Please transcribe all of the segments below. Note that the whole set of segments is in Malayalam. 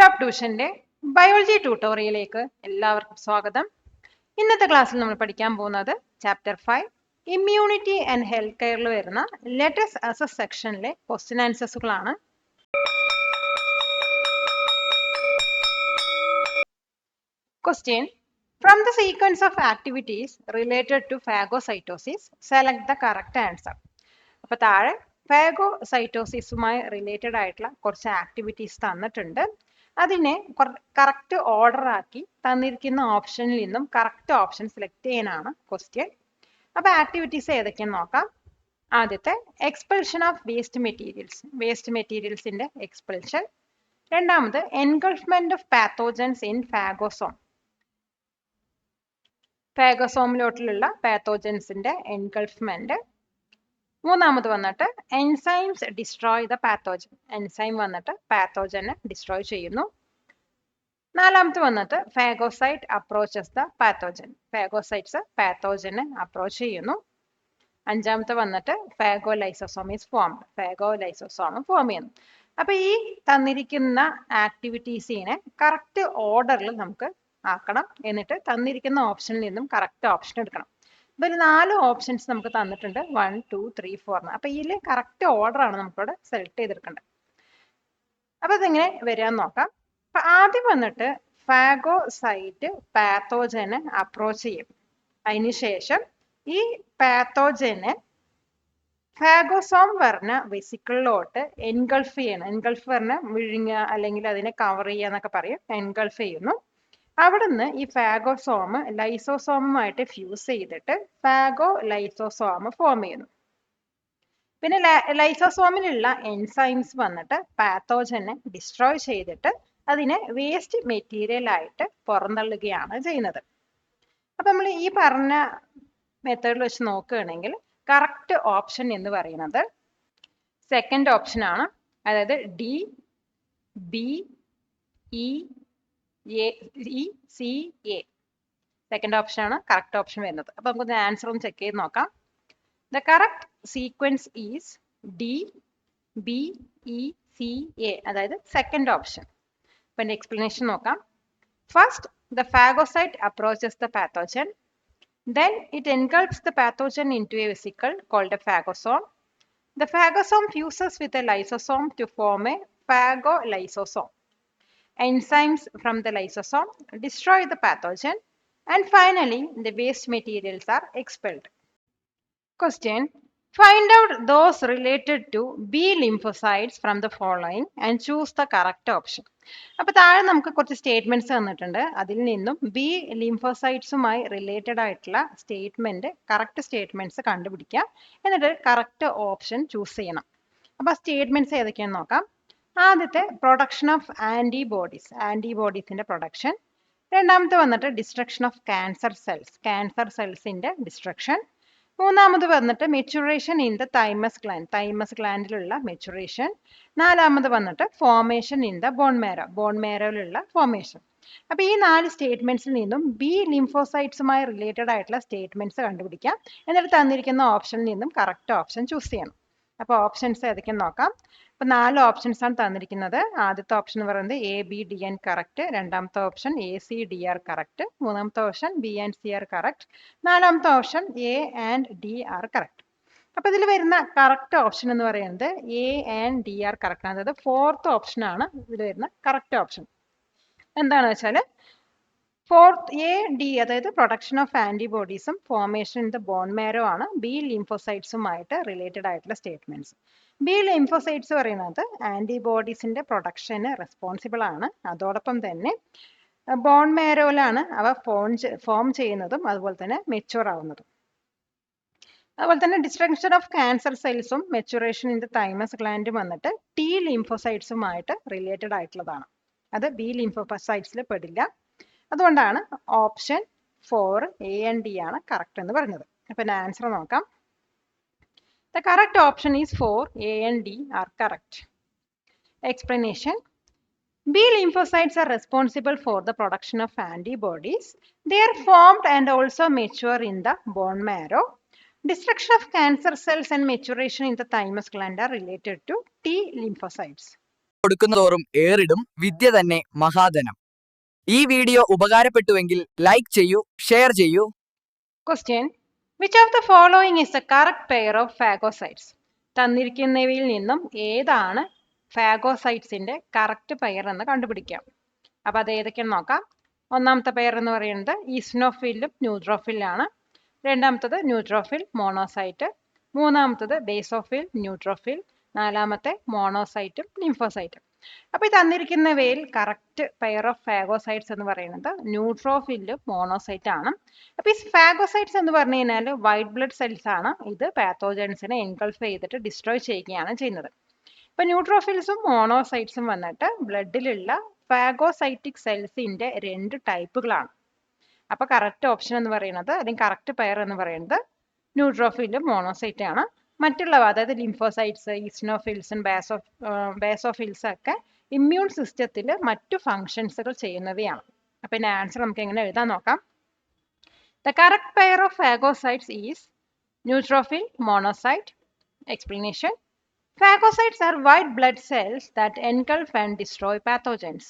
ടോപ്പ് ട്യൂഷന്റെ ബയോളജി ട്യൂട്ടോറിയലിലേക്ക് എല്ലാവർക്കും സ്വാഗതം. ഇന്നത്തെ ക്ലാസ്സിൽ നമ്മൾ പഠിക്കാൻ പോകുന്നത് ചാപ്റ്റർ 5 ഇമ്മ്യൂണിറ്റി ആൻഡ് ഹെൽത്ത് കെയറിൽ വരുന്ന ലെറ്റസ് അസസ് സെക്ഷനിലെ ക്വസ്റ്റ്യൻ ആൻസേഴ്സുകളാണ്. Question: from the sequence of activities related to phagocytosis select the correct answer. അപ്പൊ താഴെ ഫാഗോസൈറ്റോസിസുമായി റിലേറ്റഡ് ആയിട്ടുള്ള കുറച്ച് ആക്ടിവിറ്റീസ് തന്നിട്ടുണ്ട്. അതിനെ കറക്റ്റ് ഓർഡർ ആക്കി തന്നിരിക്കുന്ന ഓപ്ഷനിൽ നിന്നും കറക്റ്റ് ഓപ്ഷൻ സെലക്ട് ചെയ്യാനാണ് ക്വസ്റ്റ്യൻ. അപ്പൊ ആക്ടിവിറ്റീസ് ഏതൊക്കെയെന്ന് നോക്കാം. ആദ്യത്തെ എക്സ്പെൽഷൻ ഓഫ് വേസ്റ്റ് മെറ്റീരിയൽസിന്റെ എക്സ്പെൽഷൻ. രണ്ടാമത് എൻഗൾഫ്മെന്റ് ഓഫ് പാത്തോജൻസ് ഇൻ ഫാഗോസോമിലോട്ടിലുള്ള പാത്തോജൻസിന്റെ എൻഗൾഫ്മെന്റ്. മൂന്നാമത് വന്നിട്ട് enzymes destroy the pathogen. Enzyme വന്നിട്ട് പാത്തോജനെ ഡിസ്ട്രോയ് ചെയ്യുന്നു. നാലാമത് വന്നിട്ട് phagocyte approaches the pathogen. Phagocytes പാത്തോജനെ അപ്രോച്ച് ചെയ്യുന്നു. അഞ്ചാമത്തെ വന്നിട്ട് phagolysosome is formed. Phagolysosome form ചെയ്യുന്നു. അപ്പൊ ഈ തന്നിരിക്കുന്ന ആക്ടിവിറ്റീസിനെ കറക്റ്റ് ഓർഡറിൽ നമുക്ക് ആക്കണം. എന്നിട്ട് തന്നിരിക്കുന്ന ഓപ്ഷനിൽ നിന്നും കറക്റ്റ് ഓപ്ഷൻ എടുക്കണം. ഇതിൽ 4 ഓപ്ഷൻസ് നമുക്ക് തന്നിട്ടുണ്ട്, 1 2 3 4. അപ്പൊ ഇതിൽ കറക്റ്റ് ഓർഡർ ആണ് നമുക്കിവിടെ സെലക്ട് ചെയ്തെടുക്കേണ്ടത്. അപ്പൊ ഇതെങ്ങനെ വരാന്ന് നോക്കാം. അപ്പൊ ആദ്യം വന്നിട്ട് ഫാഗോസൈറ്റ് പാത്തോജനെ അപ്രോച്ച് ചെയ്യും. അതിനുശേഷം ഈ പാത്തോജനെ ഫാഗോസോം പറഞ്ഞ വെസിക്കിളിലോട്ട് എൻഗൾഫ് ചെയ്യണം. എൻഗൾഫ് പറഞ്ഞ വിഴുങ്ങുക അല്ലെങ്കിൽ അതിനെ കവർ ചെയ്യുക എന്നൊക്കെ പറയും. എൻഗൾഫ് ചെയ്യുന്നു. അവിടുന്ന് ഈ ഫാഗോസോം ലൈസോസോമുമായിട്ട് ഫ്യൂസ് ചെയ്തിട്ട് ഫാഗോലൈസോസോം ഫോം ചെയ്യുന്നു. പിന്നെ ലൈസോസോമിലുള്ള എൻസൈംസ് വന്നിട്ട് പാത്തോജനെ ഡിസ്ട്രോയ് ചെയ്തിട്ട് അതിനെ വേസ്റ്റ് മെറ്റീരിയൽ ആയിട്ട് പുറന്തള്ളുകയാണ് ചെയ്യുന്നത്. അപ്പൊ നമ്മൾ ഈ പറഞ്ഞ മെത്തേഡിൽ വെച്ച് നോക്കുകയാണെങ്കിൽ കറക്റ്റ് ഓപ്ഷൻ എന്ന് പറയുന്നത് സെക്കൻഡ് ഓപ്ഷൻ ആണ്. അതായത് D, B, E, C, A. Second option ആണ് കറക്റ്റ് ഓപ്ഷൻ വരുന്നത്. അപ്പൊ നമുക്ക് ആൻസർ ഒന്ന് ചെക്ക് ചെയ്ത് നോക്കാം. The correct sequence is D, B, E, C, A. അതായത് സെക്കൻഡ് ഓപ്ഷൻ. അപ്പൊ എന്റെ എക്സ്പ്ലനേഷൻ നോക്കാം. First, the phagocyte approaches the pathogen. Then it engulfs the pathogen into a vesicle called a phagosome. The phagosome fuses with a lysosome to form a phagolysosome. Enzymes from the lysosome destroy the pathogen, and finally the waste materials are expelled. Question: find out those related to B lymphocytes from the following and choose the correct option. അപ്പൊ താഴെ നമുക്ക് കുറച്ച് സ്റ്റേറ്റ്മെന്റ്സ് തന്നിട്ടുണ്ട്. അതിൽ നിന്നും ബി ലിംഫോസൈറ്റ്സുമായി റിലേറ്റഡ് ആയിട്ടുള്ള കറക്റ്റ് സ്റ്റേറ്റ്മെന്റ്സ് കണ്ടുപിടിക്കുക. എന്നിട്ട് കറക്റ്റ് ഓപ്ഷൻ ചൂസ് ചെയ്യണം. അപ്പൊ സ്റ്റേറ്റ്മെന്റ്സ് ഏതൊക്കെയാണെന്ന് നോക്കാം. ആദ്യത്തെ പ്രൊഡക്ഷൻ ഓഫ് ആന്റിബോഡീസിന്റെ പ്രൊഡക്ഷൻ. രണ്ടാമത്തെ വന്നിട്ട് ഡിസ്ട്രക്ഷൻ ഓഫ് ക്യാൻസർ സെൽസിന്റെ ഡിസ്ട്രക്ഷൻ. മൂന്നാമത് വന്നിട്ട് മെച്ചുറേഷൻ ഇൻ ദ തൈമസ് ഗ്ലാൻഡിലുള്ള മെച്ചുറേഷൻ. നാലാമത് വന്നിട്ട് ഫോർമേഷൻ ഇൻ ദ ബോൺ മാരോയിലുള്ള ഫോർമേഷൻ. അപ്പൊ ഈ 4 സ്റ്റേറ്റ്മെന്റ്സിൽ നിന്നും ബി ലിംഫോസൈറ്റ്സുമായി റിലേറ്റഡ് ആയിട്ടുള്ള സ്റ്റേറ്റ്മെന്റ്സ് കണ്ടുപിടിക്കാം. എന്നിട്ട് തന്നിരിക്കുന്ന ഓപ്ഷനിൽ നിന്നും കറക്റ്റ് ഓപ്ഷൻ ചൂസ് ചെയ്യണം. അപ്പൊ ഓപ്ഷൻസ് ഏതൊക്കെയെന്ന് നോക്കാം. അപ്പൊ 4 ഓപ്ഷൻസ് ആണ് തന്നിരിക്കുന്നത്. ആദ്യത്തെ ഓപ്ഷൻ എന്ന് പറയുന്നത് A, B, D and correct. രണ്ടാമത്തെ option A, C, D are correct. മൂന്നാമത്തെ option B and C are correct. നാലാമത്തെ option A and D are correct. അപ്പൊ ഇതിൽ വരുന്ന കറക്റ്റ് ഓപ്ഷൻ എന്ന് പറയുന്നത് A and D are correct ആണ്. അതായത് 4th ഓപ്ഷൻ ആണ് ഇതിൽ വരുന്ന കറക്റ്റ് ഓപ്ഷൻ. എന്താണെന്ന് വെച്ചാൽ എ, ഡി അതായത് പ്രൊഡക്ഷൻ ഓഫ് ആന്റിബോഡീസും formation in the bone marrow ആണ് ബി ലിംഫോസൈറ്റ്സുമായിട്ട് റിലേറ്റഡ് ആയിട്ടുള്ള സ്റ്റേറ്റ്മെന്റ്സ്. ബി ലിംഫോസൈറ്റ്സ് പറയുന്നത് ആന്റിബോഡീസിന്റെ പ്രൊഡക്ഷന് റെസ്പോൺസിബിൾ ആണ്. അതോടൊപ്പം തന്നെ ബോൺ മാരോയിലാണ് അവ ഫോം ചെയ്യുന്നതും അതുപോലെ തന്നെ മെച്യൂർ ആവുന്നതും. അതുപോലെ തന്നെ ഡിസ്ട്രക്ഷൻ ഓഫ് ക്യാൻസർ സെൽസും മെച്ചുറേഷൻ ഇൻ ദ തൈമസ് ഗ്ലാൻഡും വന്നിട്ട് ടി ലിംഫോസൈറ്റ്സുമായിട്ട് റിലേറ്റഡ് ആയിട്ടുള്ളതാണ്. അത് ബി ലിംഫോസൈറ്റ്സിൽ പെടില്ല. അതുകൊണ്ടാണ് ഓപ്ഷൻ 4 എ ആൻഡ് ഡി ആണ് കറക്റ്റ് എന്ന് പറയുന്നത്. അപ്പൊ ആൻസർ നോക്കാം. The correct option is 4 A and D are correct. Explanation: B lymphocytes are responsible for the production of antibodies. They are formed and also mature in the bone marrow. Destruction of cancer cells and maturation in the thymus gland are related to T lymphocytes. കൊടുക്കുന്നതോറും ഏറിടും വിദ്യ തന്നെ മഹാധനം. ഈ വീഡിയോ ഉപകാരപ്പെട്ടുവെങ്കിൽ ലൈക്ക് ചെയ്യൂ, ഷെയർ ചെയ്യൂ. Question: Which of the following is the correct pair of phagocytes? തന്നിരിക്കുന്നവയിൽ നിന്നും ഏതാണ് ഫാഗോസൈറ്റ്സിന്റെ കറക്റ്റ് പെയർ എന്ന് കണ്ടുപിടിക്കാം. അപ്പൊ അത് ഏതൊക്കെയാണെന്ന് നോക്കാം. ഒന്നാമത്തെ പെയർ എന്ന് പറയുന്നത് ഈസ്നോഫിലും ന്യൂട്രോഫിലാണ്. രണ്ടാമത്തത് ന്യൂട്രോഫിൽ മോണോസൈറ്റ്. മൂന്നാമത്തത് ബേസോഫിൽ ന്യൂട്രോഫിൽ. നാലാമത്തെ മോണോസൈറ്റും ലിംഫോസൈറ്റും. അപ്പൊ ഈ തന്നിരിക്കുന്നവയിൽ കറക്റ്റ് പെയർ ഓഫ് ഫാഗോസൈറ്റ്സ് എന്ന് പറയുന്നത് ന്യൂട്രോഫിലും മോണോസൈറ്റ് ആണ്. അപ്പൊ ഈ ഫാഗോസൈറ്റ്സ് എന്ന് പറഞ്ഞു കഴിഞ്ഞാൽ വൈറ്റ് ബ്ലഡ് സെൽസ് ആണ്. ഇത് പാത്തോജൻസിനെ എൻഗൾഫ് ചെയ്തിട്ട് ഡിസ്ട്രോയ് ചെയ്യുകയാണ് ചെയ്യുന്നത്. ഇപ്പൊ ന്യൂട്രോഫിൽസും മോണോസൈറ്റ്സും വന്നിട്ട് ബ്ലഡിലുള്ള ഫാഗോസൈറ്റിക് സെൽസിന്റെ രണ്ട് ടൈപ്പുകളാണ്. അപ്പൊ കറക്റ്റ് ഓപ്ഷൻ എന്ന് പറയുന്നത് അല്ലെങ്കിൽ കറക്റ്റ് പെയർ എന്ന് പറയുന്നത് ന്യൂട്രോഫിലും മോണോസൈറ്റ് ആണ്. മറ്റുള്ളവ അതായത് ലിംഫോസൈറ്റ്സ്, ഈസ്നോഫിൽസും ബേസോഫിൽസ് ഒക്കെ ഇമ്മ്യൂൺ സിസ്റ്റത്തിൽ മറ്റു ഫങ്ഷൻസുകൾ ചെയ്യുന്നവയാണ്. അപ്പൊ ഇതിന്റെ ആൻസർ നമുക്ക് എങ്ങനെ എഴുതാൻ നോക്കാം. The correct pair of phagocytes is neutrophil monocyte. Explanation: Phagocytes are white blood cells that engulf and destroy pathogens.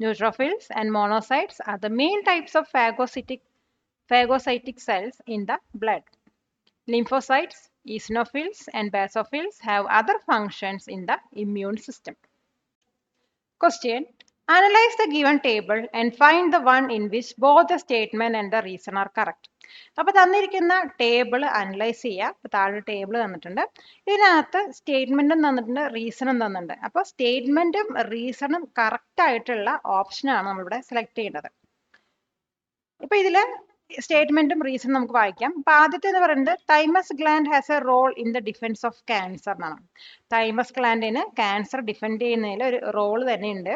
Neutrophils and monocytes are the main types of phagocytic cells in the blood. Lymphocytes, eosinophils, and basophils have other functions in the immune system. Question: Analyze the given table and find the one in which both the statement and the reason are correct. അപ്പോൾ തന്നിരിക്കുന്ന ടേബിൾ അനലൈസ് ചെയ്യുക. അപ്പോൾ താഴെ ടേബിൾ തന്നിട്ടുണ്ട്. ഇതിനകത്ത് സ്റ്റേറ്റ്മെന്റും തന്നിട്ടുണ്ട്, റീസണും തന്നിട്ടുണ്ട്. അപ്പോൾ സ്റ്റേറ്റ്മെന്റും റീസണും കറക്റ്റ് ആയിട്ടുള്ള ഓപ്ഷനാണ് നമ്മളിവിടെ സെലക്ട് ചെയ്യേണ്ടത്. ഇപ്പൊ ഇതില് സ്റ്റേറ്റ്മെന്റും റീസണും നമുക്ക് വായിക്കാം. അപ്പൊ ആദ്യത്തെ എന്ന് പറയുന്നത് thymus gland has a role in the defence of cancer എന്നാണ്. തൈമസ് ഗ്ലാൻഡിന് ക്യാൻസർ ഡിഫെൻഡ് ചെയ്യുന്നതിൽ ഒരു റോൾ തന്നെയുണ്ട്.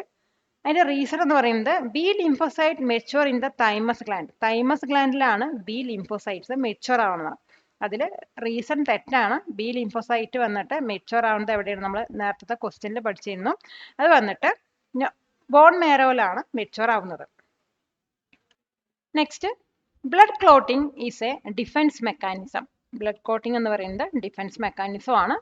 അതിന്റെ റീസൺ എന്ന് പറയുന്നത് B lymphocyte mature in the thymus gland. Thymus ഗ്ലാൻഡിലാണ് ബി ലിംഫോസൈറ്റ്സ് മെച്ചുവർ ആവുന്നത്. അതിൽ റീസൺ തെറ്റാണ്. ബി ലിംഫോസൈറ്റ് വന്നിട്ട് മെച്ചുവർ ആവുന്നത് എവിടെയാണ്? നമ്മൾ നേരത്തെ ക്വസ്റ്റ്യനിൽ പഠിച്ചിരുന്നു. അത് വന്നിട്ട് ബോൺ മാരോയിലാണ് മെച്ചുവർ ആവുന്നത്. Next, blood clotting is A defence mechanism. Blood clotting എന്ന് പറയുന്നത് ഡിഫൻസ് മെക്കാനിസം ആണ്.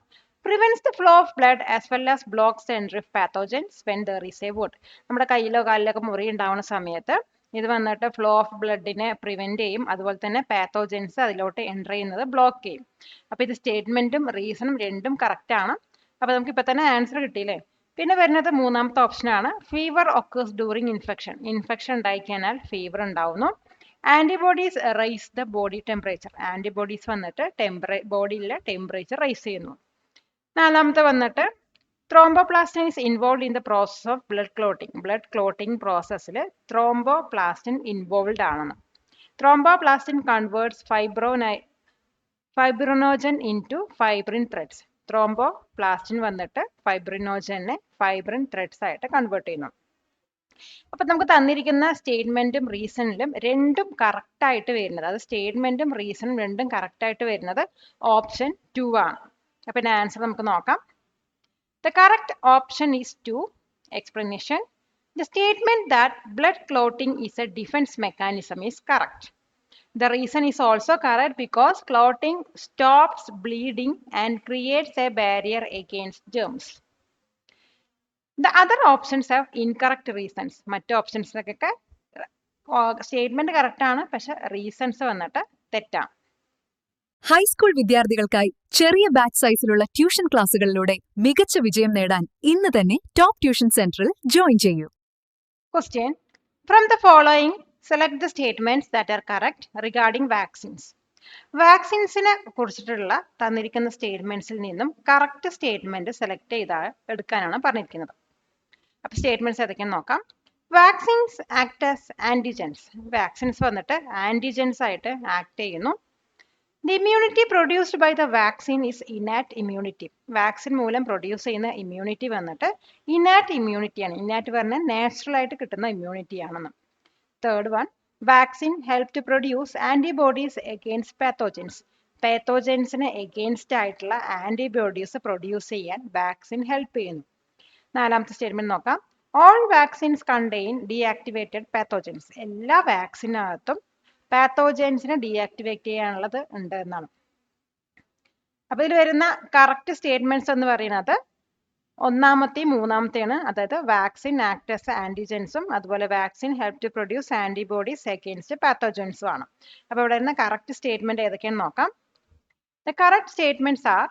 Prevents the flow of blood as well as blocks the entry of pathogens when there is a wound. നമ്മുടെ കയ്യിലോ കാലിലൊക്കെ മുറി ഉണ്ടാവുന്ന സമയത്ത് ഇത് വന്നിട്ട് ഫ്ലോ ഓഫ് ബ്ലഡിനെ പ്രിവെന്റ് ചെയ്യും. അതുപോലെ തന്നെ പാത്തോജൻസ് അതിലോട്ട് എൻ്റർ ചെയ്യുന്നത് ബ്ലോക്ക് ചെയ്യും. അപ്പൊ ഇത് സ്റ്റേറ്റ്മെന്റും റീസണും രണ്ടും കറക്റ്റ് ആണ്. അപ്പൊ നമുക്ക് ഇപ്പൊ തന്നെ ആൻസർ കിട്ടിയില്ലേ. പിന്നെ വരുന്നത് മൂന്നാമത്തെ ഓപ്ഷനാണ് fever occurs during infection. Infection ഉണ്ടായിക്കഴിഞ്ഞാൽ ഫീവർ ഉണ്ടാവുന്നു. Antibodies rise the body temperature. Antibodies വന്നിട്ട് ബോഡിയിലെ ടെമ്പറേച്ചർ റൈസ് ചെയ്യുന്നു. നാലാമത്തെ വന്നിട്ട് thromboplastin is involve in the process of blood clotting. Blood clotting പ്രോസസ്സിൽ ത്രോംബോപ്ലാസ്റ്റിൻ ഇൻവോൾവ് ആണെന്ന്. Thromboplastin converts fibrinogen into fibrin threads. Thromboplastin വന്നിട്ട് ഫൈബ്രിനോജനെ ഫൈബ്രിൻ ത്രെഡ്സ് ആയിട്ട് കൺവേർട്ട് ചെയ്യുന്നു. അപ്പൊ നമുക്ക് തന്നിരിക്കുന്ന സ്റ്റേറ്റ്മെന്റും റീസണിലും രണ്ടും കറക്റ്റ് ആയിട്ട് വരുന്നത്, അത് സ്റ്റേറ്റ്മെന്റും റീസണും രണ്ടും കറക്റ്റ് ആയിട്ട് വരുന്നത് ഓപ്ഷൻ 2 ആണ്. അപ്പൊ ഇതിന്റെ ആൻസർ നമുക്ക് നോക്കാം. The correct option is 2. Explanation: The statement that blood clotting is a defense mechanism is correct. The reason is also correct because clotting stops bleeding and creates a barrier against germs. The other options have incorrect reasons. മറ്റു ഓപ്ഷൻസിലൊക്കെ സ്റ്റേറ്റ്മെന്റ് കറക്റ്റ് ആണ്, പക്ഷെ റീസൺസ് വന്നിട്ട് തെറ്റാണ്. ഹൈസ്കൂൾ വിദ്യാർത്ഥികൾക്കായി ചെറിയ ബാച്ച് സൈസിലുള്ള ട്യൂഷൻ ക്ലാസുകളിലൂടെ മികച്ച വിജയം നേടാൻ ഇന്ന് തന്നെ ടോപ്പ് ട്യൂഷൻ സെന്ററിൽ ജോയിൻ ചെയ്യൂ. Question: From the following, select the statements that are correct regarding vaccines. വാക്സിൻസിനെ കുറിച്ചിട്ടുള്ള തന്നിരിക്കുന്ന സ്റ്റേറ്റ്മെന്റ്സിൽ നിന്നും കറക്റ്റ് സ്റ്റേറ്റ്മെന്റ് സെലക്ട് ചെയ്താൽ എടുക്കാനാണ് പറഞ്ഞിരിക്കുന്നത്. അപ്പൊ സ്റ്റേറ്റ്മെന്റ്സ് ഏതൊക്കെയാണെന്ന് നോക്കാം. Vaccines act as antigens. Vaccines വന്നിട്ട് ആന്റിജൻസ് ആയിട്ട് ആക്ട് ചെയ്യുന്നു. The immunity produced by the vaccine is innate immunity. Vaccine മൂലം പ്രൊഡ്യൂസ് ചെയ്യുന്ന ഇമ്മ്യൂണിറ്റി വന്നിട്ട് ഇനാറ്റ് ഇമ്മ്യൂണിറ്റി ആണ്. ഇനാറ്റ് പറഞ്ഞാൽ നാച്ചുറൽ ആയിട്ട് കിട്ടുന്ന ഇമ്മ്യൂണിറ്റി ആണെന്ന്. Third one, vaccine help to produce antibodies against pathogens. പാത്തോജൻസിന് എഗെയിൻസ്റ്റ് ആയിട്ടുള്ള ആന്റിബോഡീസ് പ്രൊഡ്യൂസ് ചെയ്യാൻ വാക്സിൻ ഹെൽപ്പ് ചെയ്യുന്നു. നാലാമത്തെ സ്റ്റേറ്റ്മെന്റ് നോക്കാം. All vaccines contain deactivated pathogens. എല്ലാ വാക്സിനകത്തും പാത്തോജൻസിനെ ഡീആക്ടിവേറ്റ് ചെയ്യാനുള്ളത് ഉണ്ട് എന്നാണ്. അപ്പൊ ഇതിൽ വരുന്ന കറക്റ്റ് സ്റ്റേറ്റ്മെന്റ്സ് എന്ന് പറയുന്നത് ഒന്നാമത്തെയും മൂന്നാമത്തെയാണ്, അതായത് വാക്സിൻ ആക്ട് ആസ് ആന്റിജൻസും അതുപോലെ vaccine help to produce antibodies against പാത്തോജൻസും ആണ്. അപ്പോൾ ഇവിടെ വരുന്ന കറക്റ്റ് സ്റ്റേറ്റ്മെന്റ് ഏതൊക്കെയാണെന്ന് നോക്കാം. The correct statements are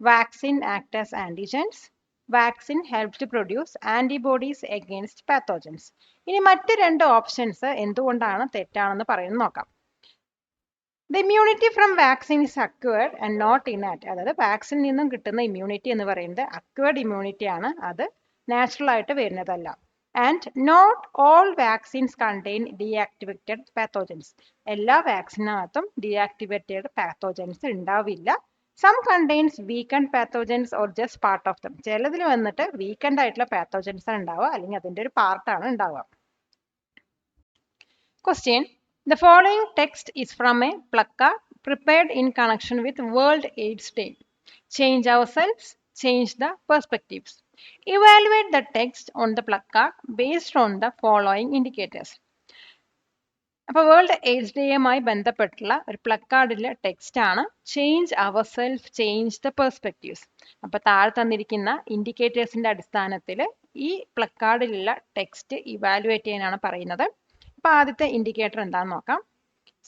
vaccine act as antigens, vaccine help to produce antibodies against pathogens. ഇനി മറ്റ് രണ്ട് ഓപ്ഷൻസ് എന്തുകൊണ്ടാണ് തെറ്റാണെന്ന് പറയുന്നത് നോക്കാം. The immunity from vaccine is acquired and not innate. അതായത് വാക്സിനിൽ നിന്നും കിട്ടുന്ന ഇമ്മ്യൂണിറ്റി എന്ന് പറയുന്നത് അക്വേർഡ് ഇമ്മ്യൂണിറ്റി ആണ്, അത് നാച്ചുറൽ ആയിട്ട് വരുന്നതല്ല. And not all vaccines contain deactivated pathogens. എല്ലാ വാക്സിനകത്തും ഡീആക്ടിവേറ്റഡ് പാത്തോജൻസ് ഉണ്ടാവില്ല. Some contains weakened pathogens or just part of them. ചിലതിൽ വന്നിട്ട് വീക്കൻഡ് ആയിട്ടുള്ള പാത്തോജൻസ് ആണ് ഉണ്ടാവുക, അല്ലെങ്കിൽ അതിന്റെ ഒരു പാർട്ടാണ് ഉണ്ടാവുക. Question. The following text is from a placard prepared in connection with World AIDS Day. Change ourselves, change the perspectives. Evaluate the text on the placard based on the following indicators. അപ്പോൾ വേൾഡ് എയ്ഡ്സ് ഡേയുമായി ബന്ധപ്പെട്ടുള്ള ഒരു പ്ലക്കാർഡിലെ ടെക്സ്റ്റ് ആണ് change our self, change the perspectives. അപ്പോൾ താഴെ തന്നിരിക്കുന്ന ഇൻഡിക്കേറ്റേഴ്സിന്റെ അടിസ്ഥാനത്തിൽ ഈ പ്ലക്കാർഡിലുള്ള ടെക്സ്റ്റ് ഇവാലുവേറ്റ് ചെയ്യാനാണ് പറയുന്നത്. അപ്പോൾ ആദ്യത്തെ ഇൻഡിക്കേറ്റർ എന്താണെന്ന് നോക്കാം.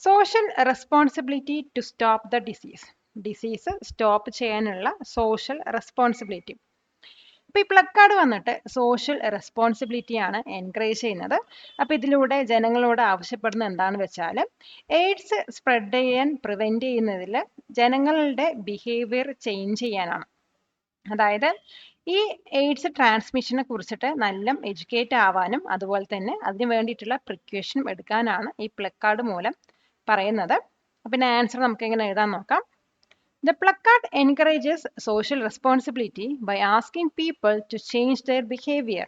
Social responsibility to stop the disease. Disease stop ചെയ്യാനുള്ള സോഷ്യൽ റെസ്പോൺസിബിലിറ്റി. അപ്പോൾ ഈ പ്ലക്കാർഡ് വന്നിട്ട് സോഷ്യൽ റെസ്പോൺസിബിലിറ്റി ആണ് എൻകറേജ് ചെയ്യുന്നത്. അപ്പോൾ ഇതിലൂടെ ജനങ്ങളോട് ആവശ്യപ്പെടുന്നത് എന്താണെന്ന് വെച്ചാൽ എയ്ഡ്സ് സ്പ്രെഡ് ചെയ്യാൻ പ്രിവെന്റ് ചെയ്യുന്നതിൽ ജനങ്ങളുടെ ബിഹേവിയർ ചേഞ്ച് ചെയ്യാനാണ്. അതായത് ഈ എയ്ഡ്സ് ട്രാൻസ്മിഷനെ കുറിച്ചിട്ട് നല്ല എഡ്യൂക്കേറ്റ് ആവാനും അതുപോലെ തന്നെ അതിന് വേണ്ടിയിട്ടുള്ള പ്രിക്കോഷനും എടുക്കാനാണ് ഈ പ്ലക്കാർഡ് മൂലം പറയുന്നത്. പിന്നെ ആൻസർ നമുക്ക് എങ്ങനെ എഴുതാൻ നോക്കാം. The placard encourages social responsibility by asking people to change their behavior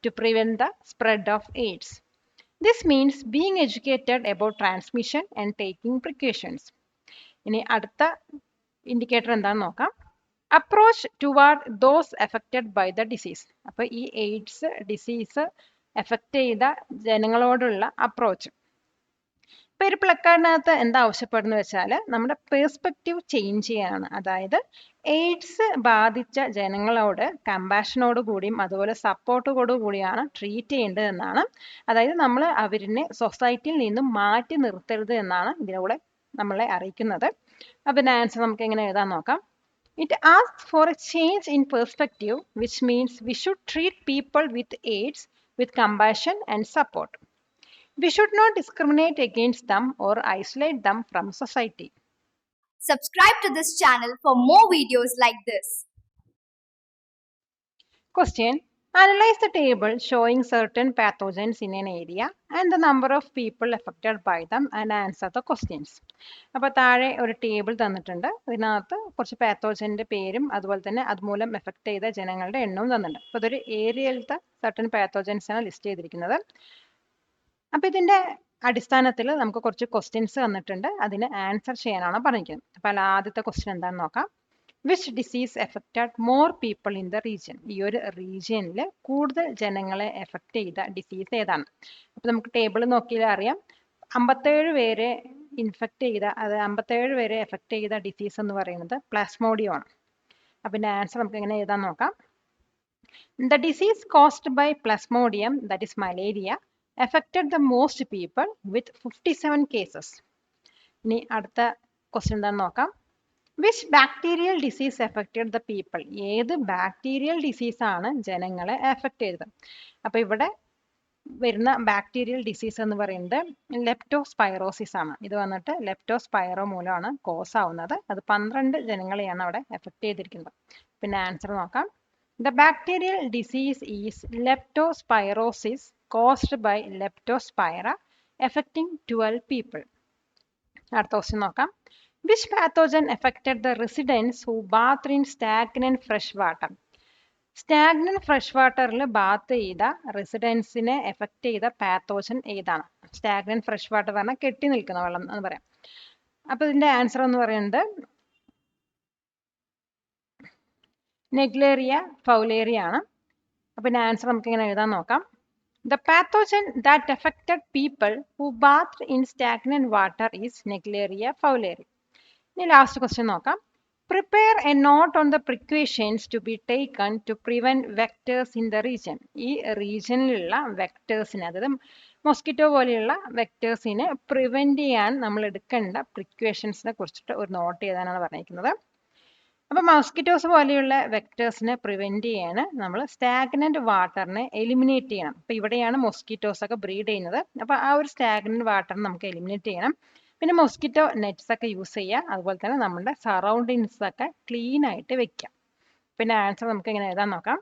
to prevent the spread of AIDS. This means being educated about transmission and taking precautions. ഇനി അടുത്ത ഇൻഡിക്കേറ്റർ എന്താണെന്ന് നോക്കാം. Approach toward those affected by the disease. അപ്പോൾ ഈ എയ്ഡ്സ് ഡിസീസ് എഫക്റ്റ് ചെയ്ത ജനങ്ങളോടുള്ള അപ്രോച്ച്. ഇപ്പോൾ ഒരു പ്ലക്കാർഡിനകത്ത് എന്താ ആവശ്യപ്പെടുന്നത് വെച്ചാൽ നമ്മുടെ പെർസ്പെക്റ്റീവ് ചേഞ്ച് ചെയ്യാനാണ്. അതായത് എയ്ഡ്സ് ബാധിച്ച ജനങ്ങളോട് കമ്പാഷനോട് കൂടിയും അതുപോലെ സപ്പോർട്ടോടു കൂടിയാണ് ട്രീറ്റ് ചെയ്യേണ്ടത് എന്നാണ്. അതായത് നമ്മൾ അവരിനെ സൊസൈറ്റിയിൽ നിന്നും മാറ്റി നിർത്തരുത് എന്നാണ് ഇതിലൂടെ നമ്മളെ അറിയിക്കുന്നത്. അപ്പം ആൻസർ നമുക്ക് എങ്ങനെ എഴുതാൻ നോക്കാം. It asks for a change in perspective, which means we should treat people with AIDS with compassion and support. We should not discriminate against them or isolate them from society. Subscribe to this channel for more videos like this. Question. Analyze the table showing certain pathogens in an area and the number of people affected by them and answer the questions. അപ്പോൾ താഴെ ഒരു ടേബിൾ തന്നിട്ടുണ്ട്. അതിനകത്ത് കുറച്ച് പാത്തോജൻ്റെ പേരും അതുപോലെ തന്നെ അതുമൂലം എഫക്ട് ചെയ്ത ജനങ്ങളുടെ എണ്ണവും തന്നിട്ടുണ്ട്. അപ്പോൾ ഇതൊരു ഏരിയയിലത്തെ സർട്ടൻ പാത്തോജൻസ് ആണ് ലിസ്റ്റ് ചെയ്തിരിക്കുന്നത്. അപ്പോൾ ഇതിൻ്റെ അടിസ്ഥാനത്തിൽ നമുക്ക് കുറച്ച് ക്വസ്റ്റ്യൻസ് തന്നിട്ടുണ്ട്, അതിന് ആൻസർ ചെയ്യാനാണ് പറഞ്ഞിരിക്കുന്നത്. അപ്പോൾ ആദ്യത്തെ ക്വസ്റ്റ്യൻ എന്താണെന്ന് നോക്കാം. Which disease affected more people in the region. ഈ ഒരു റീജിയനിൽ കൂടുതൽ ജനങ്ങളെ എഫക്റ്റ് ചെയ്ത ഡിസീസ് ഏതാണ്? അപ്പോൾ നമുക്ക് ടേബിൾ നോക്കിയാൽ അറിയാം 57 പേരെ ഇൻഫെക്റ്റ് ചെയ്ത, അത് 57 പേരെ എഫക്റ്റ് ചെയ്ത ഡിസീസ് എന്ന് പറയുന്നത് പ്ലാസ്മോഡിയം ആണ്. അപ്പം ഇതിൻ്റെ ആൻസർ നമുക്ക് എങ്ങനെ എഴുതാൻ നോക്കാം. The disease caused by plasmodium, that is malaria, affected the most people with 57 cases. ഇനി അടുത്ത ക്വസ്റ്റ്യൻ എന്താണെന്ന് നോക്കാം. Which bacterial disease affected the people. ഏത് ബാക്ടീരിയൽ ഡിസീസാണ് ജനങ്ങളെ എഫക്റ്റ് ചെയ്തത്? അപ്പോൾ ഇവിടെ വരുന്ന ബാക്ടീരിയൽ ഡിസീസ് എന്ന് പറയുന്നത് ലെപ്റ്റോസ്പൈറോസിസ് ആണ്. ഇത് വന്നിട്ട് ലെപ്റ്റോസ്പൈറോ മൂലമാണ് കോസ് ആവുന്നത്. അത് 12 ജനങ്ങളെയാണ് അവിടെ എഫക്റ്റ് ചെയ്തിരിക്കുന്നത്. പിന്നെ ആൻസർ നോക്കാം. The bacterial disease is leptospirosis caused by Leptospira affecting 12 people. അടുത്ത ക്വസ്റ്റ്യൻ നോക്കാം. Which pathogen affected the residents who bathed in stagnant fresh water? Stagnant fresh വാട്ടറിൽ ബാത്ത് ചെയ്ത റെസിഡൻസിനെ എഫക്റ്റ് ചെയ്ത പാത്തോജൻ ഏതാണ്? സ്റ്റാഗ്നന്റ് ഫ്രഷ് വാട്ടർ പറഞ്ഞാൽ കെട്ടി നിൽക്കുന്ന വെള്ളം എന്ന് പറയാം. അപ്പോൾ ഇതിന്റെ ആൻസർ എന്ന് പറയുന്നത് നെഗ്ലേറിയ ഫൗലേറിയ ആണ്. അപ്പോൾ ഇതിന്റെ ആൻസർ നമുക്ക് ഇങ്ങനെ എഴുതാൻ നോക്കാം. The pathogen that affected people who bathed in stagnant water is Naegleria fowleri. ഇനി ലാസ്റ്റ് ക്വസ്റ്റ്യൻ നോക്കാം. Prepare a note on the precautions to be taken to prevent vectors in the region. ഈ റീജിയനിലുള്ള വെക്ടേഴ്സിനെ, അതായത് മൊസ്കിറ്റോ പോലെയുള്ള വെക്ടേഴ്സിനെ പ്രിവെന്റ് ചെയ്യാൻ നമ്മൾ എടുക്കേണ്ട പ്രിക്വേഷൻസിനെ കുറിച്ചിട്ട് ഒരു നോട്ട് ചെയ്താനാണ് പറഞ്ഞിരിക്കുന്നത്. അപ്പോൾ മൊസ്കിറ്റോസ് പോലെയുള്ള വെക്ടേഴ്സിനെ പ്രിവെന്റ് ചെയ്യാൻ നമ്മൾ സ്റ്റാഗ്നന്റ് വാട്ടറിനെ എലിമിനേറ്റ് ചെയ്യണം. അപ്പോൾ ഇവിടെയാണ് മൊസ്കിറ്റോസ് ഒക്കെ ബ്രീഡ് ചെയ്യുന്നത്. അപ്പോൾ ആ ഒരു സ്റ്റാഗ്നന്റ് വാട്ടറിനെ നമുക്ക് എലിമിനേറ്റ് ചെയ്യണം. പിന്നെ മൊസ്കിറ്റോ നെറ്റ്സ് ഒക്കെ യൂസ് ചെയ്യുക. അതുപോലെ തന്നെ നമ്മുടെ സറൗണ്ടിങ്സ് ഒക്കെ ക്ലീൻ ആയിട്ട് വെക്കാം. പിന്നെ ആൻസർ നമുക്ക് എങ്ങനെ എഴുതാൻ നോക്കാം.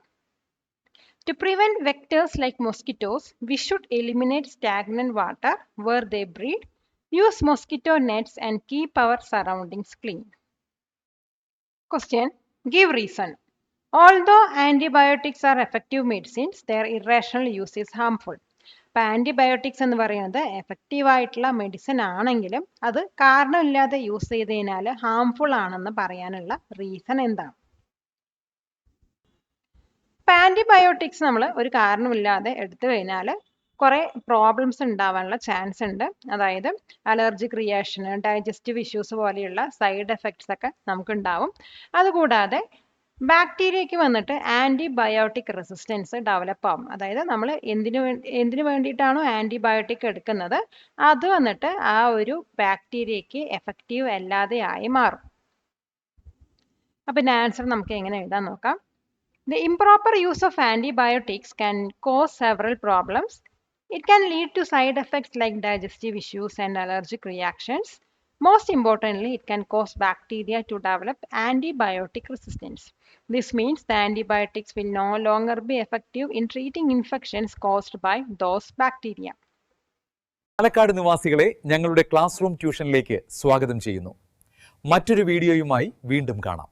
To prevent vectors like mosquitoes, we should eliminate stagnant water where they breed, use mosquito nets and keep our surroundings clean. Question. Give reason. Although antibiotics are effective medicines, their irrational use is harmful. അപ്പോൾ ആൻറ്റിബയോട്ടിക്സ് എന്ന് പറയുന്നത് എഫക്റ്റീവ് ആയിട്ടുള്ള മെഡിസിൻ ആണെങ്കിലും അത് കാരണമില്ലാതെ യൂസ് ചെയ്ത് കഴിഞ്ഞാൽ ഹാംഫുൾ ആണെന്ന് പറയാനുള്ള റീസൺ എന്താണ്? ഇപ്പം ആൻറ്റിബയോട്ടിക്സ് നമ്മൾ ഒരു കാരണമില്ലാതെ എടുത്തു കഴിഞ്ഞാൽ കുറേ പ്രോബ്ലംസ് ഉണ്ടാവാനുള്ള ചാൻസ് ഉണ്ട്. അതായത് അലർജിക് റിയാക്ഷന്, ഡൈജസ്റ്റീവ് ഇഷ്യൂസ് പോലെയുള്ള സൈഡ് എഫക്ട്സ് ഒക്കെ നമുക്കുണ്ടാവും. അതുകൂടാതെ ബാക്ടീരിയയ്ക്ക് വന്നിട്ട് ആൻറ്റിബയോട്ടിക് റെസിസ്റ്റൻസ് ഡെവലപ്പ് ആവും. അതായത് നമ്മൾ എന്തിനു വേണ്ടിയിട്ടാണോ ആൻറ്റിബയോട്ടിക് എടുക്കുന്നത് അത് വന്നിട്ട് ആ ഒരു ബാക്ടീരിയയ്ക്ക് എഫക്റ്റീവ് അല്ലാതെ ആയി മാറും. അപ്പം ആൻസർ നമുക്ക് എങ്ങനെ എഴുതാൻ നോക്കാം. The improper use of antibiotics can cause several problems. It can lead to side effects like digestive issues and allergic reactions. Most importantly, it can cause bacteria to develop antibiotic resistance. This means the antibiotics will no longer be effective in treating infections caused by those bacteria. Palakkad നിവാസികളെ ഞങ്ങളുടെ ക്ലാസ് റൂം ട്യൂഷനിലേക്ക് സ്വാഗതം ചെയ്യുന്നു. മറ്റൊരു വീഡിയോയുമായി വീണ്ടും കാണാം.